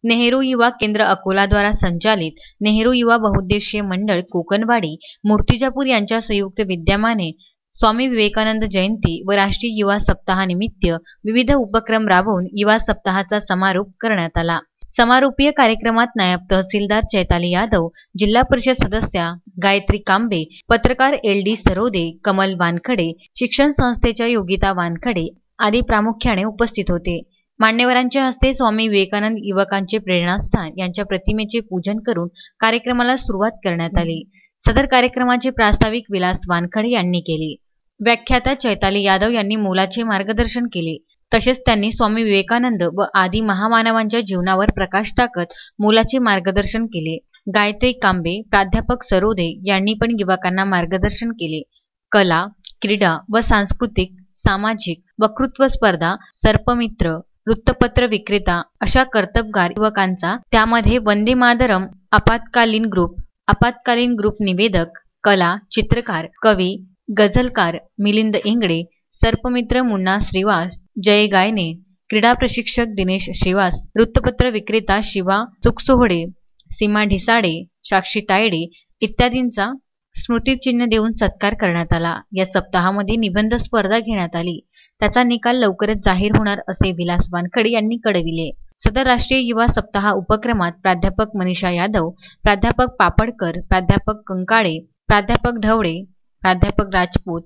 नेहरू युवा केंद्र अकोला द्वारा संचालित नेहरू युवा बहुउद्देशीय मंडळ कोकणवाडी मूर्तिजापूर यांच्या संयुक्त विद्यमाने स्वामी विवेकानंद जयंती व राष्ट्रीय युवा सप्ताहानिमित्त विविध उपक्रम राबवून युवा सप्ताहाचा समारोप करण्यात आला। समारोपीय कार्यक्रमात नायब तहसीलदार चैताली यादव, जिल्हा परिषद सदस्या गायत्री कांबे, पत्रकार LD सरोदे, कमल वानखडे, शिक्षण संस्थेच्या योगिता वानखडे आदी प्रामुख्याने उपस्थित होते। मान्यवरांच्या हस्ते स्वामी विवेकानंद युवकांचे प्रेरणास्थान यांच्या प्रतिमेचे पूजन करून कार्यक्रमाला सुरुवात करण्यात आली। सदर कार्यक्रमाचे प्रास्ताविक विलास वानखडे यांनी केले। व्याख्याता चैताली यादव यांनी मोलाचे मार्गदर्शन केले। तसेच त्यांनी स्वामी विवेकानंद व आदी महामानवांच्या जीवनावर प्रकाश टाकत मोलाचे मार्गदर्शन केले। गायत्री कांबे, प्राध्यापक सरोदे यांनी पण युवकांना मार्गदर्शन केले। कला, क्रीडा व सांस्कृतिक, सामाजिक, वक्तृत्व स्पर्धा, सर्पमित्र, वृत्तपत्र विक्रेता अशा कर्तबगार युवकांचा त्यामध्ये वंदे मातरम, आपत्कालीन ग्रुप निवेदक, कला, चित्रकार, कवी, गझलकार मिलिंद इंगळे, सर्पमित्र मुन्ना श्रीवास, जय गायने, क्रीडा प्रशिक्षक दिनेश श्रीवास, वृत्तपत्र विक्रेता शिवा सुखसोहडे, सीमा ढिसाडे, साक्षी तायडे इत्यादींचा स्मृतिचिन्ह देऊन सत्कार करण्यात आला। या सप्ताहामध्ये निबंध स्पर्धा घेण्यात आली। त्याचा निकाल लवकरच जाहीर होणार असे विलास वानखडे यांनी कळविले। सदर राष्ट्रीय युवा सप्ताह उपक्रमात प्राध्यापक मनीषा यादव, प्राध्यापक पापडकर, प्राध्यापक कंकाळे, प्राध्यापक ढवळे, प्राध्यापक राजपूत,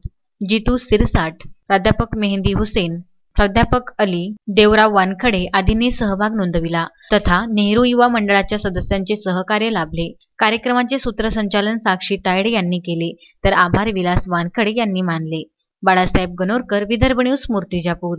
जितू सिरसाट, प्राध्यापक मेहंदी हुसेन, प्राध्यापक अली, देवराव वानखडे आदींनी सहभाग नोंदविला तथा नेहरू युवा मंडळाच्या सदस्यांचे सहकार्य लाभले। कार्यक्रमाचे सूत्रसंचालन साक्षी तायडे यांनी केले तर आभार विलास वानखडे यांनी मानले। बाळासाहेब गणोरकर, विदर्भ न्यूज, मूर्तिजापूर।